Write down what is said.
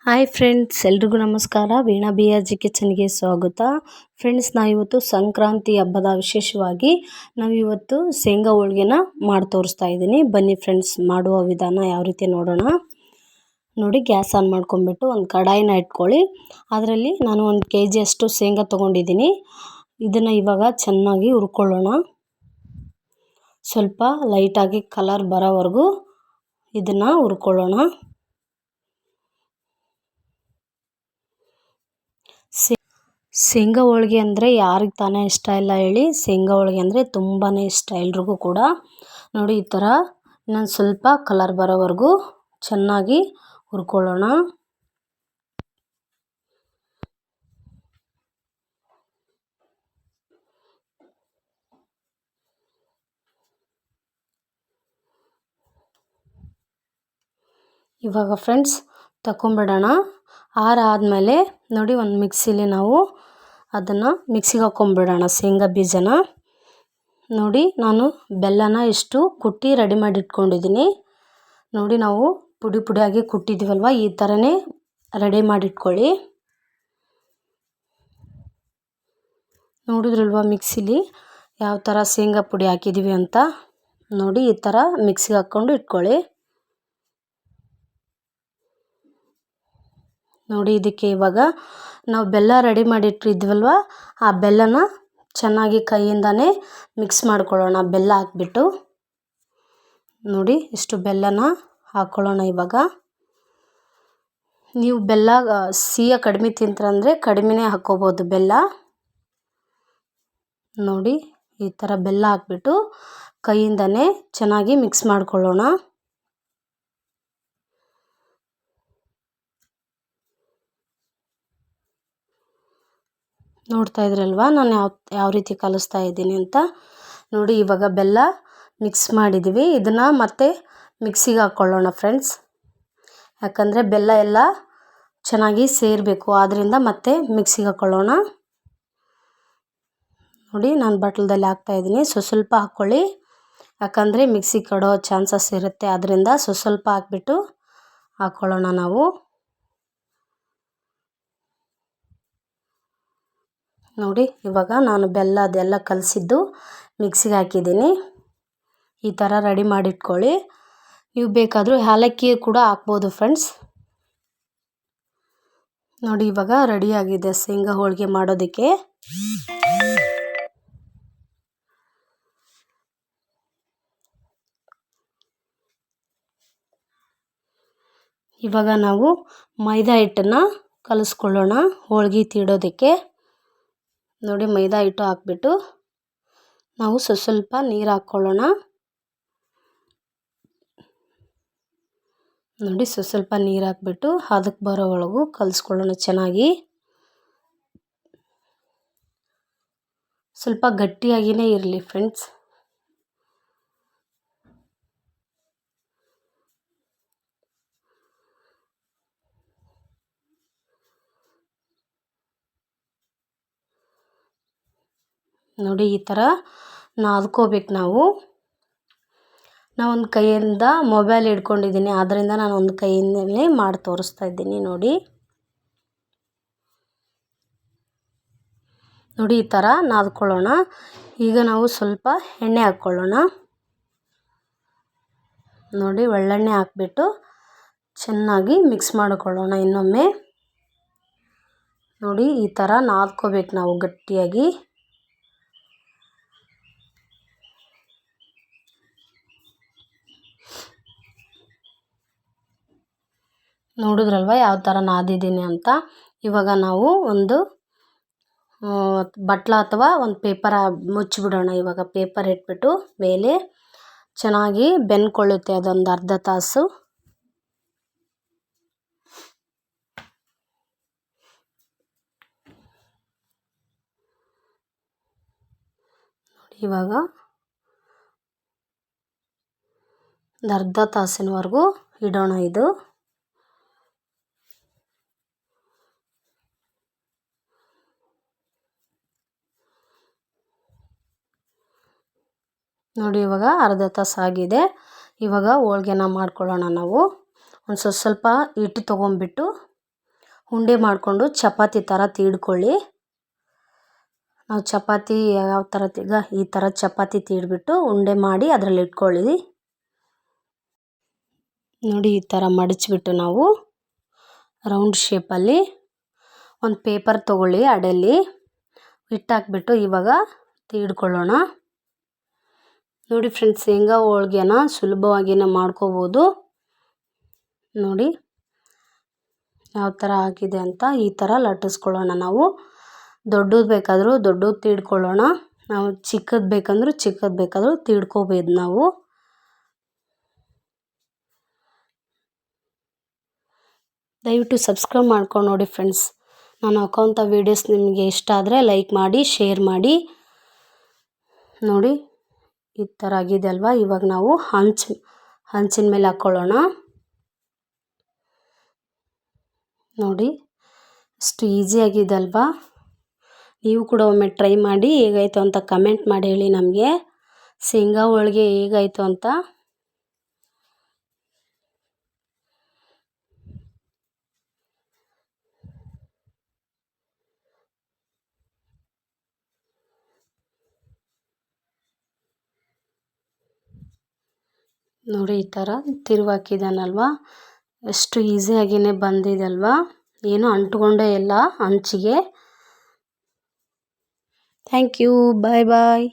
Hi friends, ಎಲ್ರಿಗೂ ನಮಸ್ಕಾರ. Veena BRG ಕಿಚನ್ಗೆ ಸ್ವಾಗತ. ಫ್ರೆಂಡ್ಸ್, ನಾವಿವತ್ತು ಸಂಕ್ರಾಂತಿ ಹಬ್ಬದ ವಿಶೇಷವಾಗಿ ನಾವಿವತ್ತು ಶೇಂಗಾ ಹೋಳಿಗೆನ ಮಾಡಿ ತೋರಿಸ್ತಾ ಇದ್ದೀನಿ. ಬನ್ನಿ ಫ್ರೆಂಡ್ಸ್, ಮಾಡುವ ವಿಧಾನ ಯಾವ ರೀತಿ ನೋಡೋಣ. ನೋಡಿ, ಗ್ಯಾಸ್ ಆನ್ ಮಾಡ್ಕೊಂಡ್ಬಿಟ್ಟು ಒಂದು ಕಡಾಯಿನ ಇಟ್ಕೊಳ್ಳಿ. ಅದರಲ್ಲಿ ನಾನು 1 kg ಅಷ್ಟು ಶೇಂಗಾ ತೊಗೊಂಡಿದ್ದೀನಿ. ಇದನ್ನು ಇವಾಗ ಚೆನ್ನಾಗಿ ಹುರ್ಕೊಳ್ಳೋಣ. ಸ್ವಲ್ಪ ಲೈಟಾಗಿ ಕಲರ್ ಬರೋವರೆಗೂ ಇದನ್ನು ಹುರ್ಕೊಳ್ಳೋಣ. ಶೇಂಗಾ ಹೋಳಿಗೆ ಅಂದರೆ ಯಾರಿಗೆ ತಾನೇ ಇಷ್ಟ ಇಲ್ಲ ಹೇಳಿ. ಶೇಂಗಾ ಹೋಳಿಗೆ ಅಂದರೆ ತುಂಬಾ ಇಷ್ಟ ಎಲ್ರಿಗೂ ಕೂಡ. ನೋಡಿ, ಈ ಥರ ಇನ್ನೊಂದು ಸ್ವಲ್ಪ ಕಲರ್ ಬರೋವರೆಗೂ ಚೆನ್ನಾಗಿ ಹುರ್ಕೊಳ್ಳೋಣ. ಇವಾಗ ಫ್ರೆಂಡ್ಸ್ ತಗೊಂಬಿಡೋಣ. ಆರಾದಮೇಲೆ ನೋಡಿ, ಒಂದು ಮಿಕ್ಸಿಲಿ ನಾವು ಅದನ್ನು ಮಿಕ್ಸಿಗೆ ಹಾಕ್ಕೊಂಬಿಡೋಣ ಶೇಂಗಾ ಬೀಜನ. ನೋಡಿ, ನಾನು ಬೆಲ್ಲನ ಇಷ್ಟು ಕುಟ್ಟಿ ರೆಡಿ ಮಾಡಿ ಇಟ್ಕೊಂಡಿದ್ದೀನಿ. ನೋಡಿ, ನಾವು ಪುಡಿ ಪುಡಿಯಾಗಿ ಕುಟ್ಟಿದ್ದೀವಲ್ವ, ಈ ಥರನೇ ರೆಡಿ ಮಾಡಿಟ್ಕೊಳ್ಳಿ. ನೋಡಿದ್ರಲ್ವ ಮಿಕ್ಸಿಲಿ ಯಾವ ಥರ ಶೇಂಗಾ ಪುಡಿ ಹಾಕಿದ್ದೀವಿ ಅಂತ. ನೋಡಿ, ಈ ಥರ ಮಿಕ್ಸಿಗೆ ಹಾಕ್ಕೊಂಡು ಇಟ್ಕೊಳ್ಳಿ. ನೋಡಿ, ಇದಕ್ಕೆ ಇವಾಗ ನಾವು ಬೆಲ್ಲ ರೆಡಿ ಮಾಡಿಟ್ಟಿದ್ವಲ್ವ, ಆ ಬೆಲ್ಲನ ಚೆನ್ನಾಗಿ ಕೈಯಿಂದನೇ ಮಿಕ್ಸ್ ಮಾಡ್ಕೊಳ್ಳೋಣ. ಬೆಲ್ಲ ಹಾಕ್ಬಿಟ್ಟು ನೋಡಿ, ಇಷ್ಟು ಬೆಲ್ಲನ ಹಾಕ್ಕೊಳ್ಳೋಣ. ಇವಾಗ ನೀವು ಬೆಲ್ಲ ಸಿಹಿಯ ಕಡಿಮೆ ತಿಂತೀರಂದರೆ ಕಡಿಮೆನೇ ಹಾಕ್ಕೋಬೋದು ಬೆಲ್ಲ. ನೋಡಿ, ಈ ಥರ ಬೆಲ್ಲ ಹಾಕ್ಬಿಟ್ಟು ಕೈಯಿಂದನೇ ಚೆನ್ನಾಗಿ ಮಿಕ್ಸ್ ಮಾಡ್ಕೊಳ್ಳೋಣ. ನೋಡ್ತಾ ಇದ್ರಲ್ವ ನಾನು ಯಾವ ರೀತಿ ಕಲಿಸ್ತಾ ಇದ್ದೀನಿ ಅಂತ. ನೋಡಿ, ಇವಾಗ ಬೆಲ್ಲ ಮಿಕ್ಸ್ ಮಾಡಿದ್ದೀವಿ. ಇದನ್ನು ಮತ್ತೆ ಮಿಕ್ಸಿಗೆ ಹಾಕ್ಕೊಳ್ಳೋಣ ಫ್ರೆಂಡ್ಸ್. ಯಾಕಂದರೆ ಬೆಲ್ಲ ಎಲ್ಲ ಚೆನ್ನಾಗಿ ಸೇರಬೇಕು, ಆದ್ದರಿಂದ ಮತ್ತೆ ಮಿಕ್ಸಿಗೆ ಹಾಕ್ಕೊಳ್ಳೋಣ. ನೋಡಿ, ನಾನು ಬಟ್ಲದಲ್ಲಿ ಹಾಕ್ತಾಯಿದ್ದೀನಿ. ಸ್ವಲ್ಪ ಹಾಕ್ಕೊಳ್ಳಿ, ಯಾಕಂದರೆ ಮಿಕ್ಸಿ ಕೊಡೋ ಚಾನ್ಸಸ್ ಇರುತ್ತೆ. ಅದರಿಂದ ಸ್ವಲ್ಪ ಹಾಕ್ಬಿಟ್ಟು ಹಾಕ್ಕೊಳ್ಳೋಣ ನಾವು. ನೋಡಿ, ಇವಾಗ ನಾನು ಬೆಲ್ಲ ಅದೆಲ್ಲ ಕಲಸಿದ್ದು ಮಿಕ್ಸಿಗೆ ಹಾಕಿದ್ದೀನಿ. ಈ ಥರ ರೆಡಿ ಮಾಡಿಟ್ಕೊಳ್ಳಿ. ನೀವು ಬೇಕಾದರೂ ಏಲಕ್ಕಿ ಕೂಡ ಹಾಕ್ಬೋದು ಫ್ರೆಂಡ್ಸ್. ನೋಡಿ, ಇವಾಗ ರೆಡಿಯಾಗಿದೆ ಶೇಂಗಾ ಹೋಳಿಗೆ ಮಾಡೋದಕ್ಕೆ. ಇವಾಗ ನಾವು ಮೈದಾ ಹಿಟ್ಟನ್ನು ಕಲಿಸ್ಕೊಳ್ಳೋಣ ಹೋಳಿಗೆ ತೀಡೋದಕ್ಕೆ. ನೋಡಿ, ಮೈದಾ ಹಿಟ್ಟು ಹಾಕ್ಬಿಟ್ಟು ನಾವು ಸ್ವಲ್ಪ ನೀರು ಹಾಕ್ಕೊಳ್ಳೋಣ. ನೋಡಿ, ಸ್ವಲ್ಪ ನೀರು ಹಾಕ್ಬಿಟ್ಟು ಅದಕ್ಕೆ ಬರೋವರೆಗೂ ಕಲಿಸ್ಕೊಳ್ಳೋಣ ಚೆನ್ನಾಗಿ. ಸ್ವಲ್ಪ ಗಟ್ಟಿಯಾಗಿಯೇ ಇರಲಿ ಫ್ರೆಂಡ್ಸ್. ನೋಡಿ, ಈ ಥರ ನಾದ್ಕೋಬೇಕು ನಾವು. ಒಂದು ಕೈಯಿಂದ ಮೊಬೈಲ್ ಹಿಡ್ಕೊಂಡಿದ್ದೀನಿ, ಆದ್ದರಿಂದ ನಾನು ಒಂದು ಕೈಯಿಂದಲೇ ಮಾಡಿ ತೋರಿಸ್ತಾ ಇದ್ದೀನಿ. ನೋಡಿ, ಈ ಥರ ನಾದ್ಕೊಳ್ಳೋಣ. ಈಗ ನಾವು ಸ್ವಲ್ಪ ಎಣ್ಣೆ ಹಾಕ್ಕೊಳ್ಳೋಣ. ನೋಡಿ, ಒಳ್ಳೆಣ್ಣೆ ಹಾಕ್ಬಿಟ್ಟು ಚೆನ್ನಾಗಿ ಮಿಕ್ಸ್ ಮಾಡಿಕೊಳ್ಳೋಣ ಇನ್ನೊಮ್ಮೆ. ನೋಡಿ, ಈ ಥರ ನಾದ್ಕೋಬೇಕು ನಾವು ಗಟ್ಟಿಯಾಗಿ. ನೋಡಿದ್ರಲ್ವ ಯಾವ ಥರ ನಾದಿದ್ದೀನಿ ಅಂತ. ಇವಾಗ ನಾವು ಒಂದು ಬಟ್ಲ ಅಥವಾ ಒಂದು ಪೇಪರ್ ಮುಚ್ಚಿಬಿಡೋಣ. ಇವಾಗ ಪೇಪರ್ ಇಟ್ಬಿಟ್ಟು ಮೇಲೆ ಚೆನ್ನಾಗಿ ಬೆಂದ್ಕೊಳ್ಳುತ್ತೆ ಅದೊಂದು ಅರ್ಧ ತಾಸು. ನೋಡಿ, ಇವಾಗ ಒಂದು ಅರ್ಧ ತಾಸಿನವರೆಗೂ ಇಡೋಣ ಇದು. ನೋಡಿ, ಇವಾಗ ಅರ್ಧ ತಾಸು ಆಗಿದೆ. ಇವಾಗ ಹೋಳಿಗೆನ ಮಾಡ್ಕೊಳ್ಳೋಣ ನಾವು. ಒಂದು ಸ್ವಲ್ಪ ಹಿಟ್ಟು ತೊಗೊಂಬಿಟ್ಟು ಉಂಡೆ ಮಾಡಿಕೊಂಡು ಚಪಾತಿ ಥರ ತೀಡ್ಕೊಳ್ಳಿ. ನಾವು ಚಪಾತಿ ಯಾವ ಥರ ಈಗ ಈ ಥರ ಚಪಾತಿ ತೀಡ್ಬಿಟ್ಟು ಉಂಡೆ ಮಾಡಿ ಅದರಲ್ಲಿ ಇಟ್ಕೊಳ್ಳಿ. ನೋಡಿ ಈ ಥರ ಮಡಚಿಬಿಟ್ಟು ನಾವು ರೌಂಡ್ ಶೇಪಲ್ಲಿ ಒಂದು ಪೇಪರ್ ತೊಗೊಳ್ಳಿ, ಅಡೆಯಲ್ಲಿ ಇಟ್ಟಾಕ್ಬಿಟ್ಟು ಇವಾಗ ತೀಡ್ಕೊಳ್ಳೋಣ. ನೋಡಿ ಫ್ರೆಂಡ್ಸ್, ಶೇಂಗಾ ಹೋಳ್ಗೆನ ಸುಲಭವಾಗಿಯೇ ಮಾಡ್ಕೋಬೋದು. ನೋಡಿ ಯಾವ ಥರ ಆಗಿದೆ ಅಂತ. ಈ ಥರ ಲಟ್ಟಿಸ್ಕೊಳ್ಳೋಣ. ನಾವು ದೊಡ್ಡದು ಬೇಕಾದರೂ ದೊಡ್ಡದು ತೀಡ್ಕೊಳ್ಳೋಣ, ನಾವು ಚಿಕ್ಕದು ಬೇಕಾದರೂ ತೀಡ್ಕೋಬೋದು ನಾವು. ದಯವಿಟ್ಟು ಸಬ್ಸ್ಕ್ರೈಬ್ ಮಾಡ್ಕೊಂಡು ನೋಡಿ ಫ್ರೆಂಡ್ಸ್. ನಾನು ಹಾಕೋಂಥ ವೀಡಿಯೋಸ್ ನಿಮಗೆ ಇಷ್ಟ ಆದರೆ ಲೈಕ್ ಮಾಡಿ, ಶೇರ್ ಮಾಡಿ. ನೋಡಿ ಈ ಥರ ಆಗಿದೆ ಅಲ್ವಾ. ಇವಾಗ ನಾವು ಹಂಚಿನ ಮೇಲೆ ಹಾಕ್ಕೊಳ್ಳೋಣ. ನೋಡಿ ಅಷ್ಟು ಈಸಿ ಆಗಿದೆ ಅಲ್ವಾ. ನೀವು ಕೂಡ ಒಮ್ಮೆ ಟ್ರೈ ಮಾಡಿ ಹೇಗಾಯಿತು ಅಂತ ಕಮೆಂಟ್ ಮಾಡಿ ಹೇಳಿ ನಮಗೆ. ಶೇಂಗಾ ಹೋಳಿಗೆ ಹೇಗಾಯಿತು ಅಂತ. ನೋಡಿ ಈ ಥರ ತಿರುವಾಕಿದ್ದಾನಲ್ವಾ, ಎಷ್ಟು ಈಸಿಯಾಗಿಯೇ ಬಂದಿದೆ ಅಲ್ವಾ. ಏನೂ ಅಂಟ್ಕೊಂಡೇ ಇಲ್ಲ ಹಂಚಿಗೆ. Thank you. Bye bye.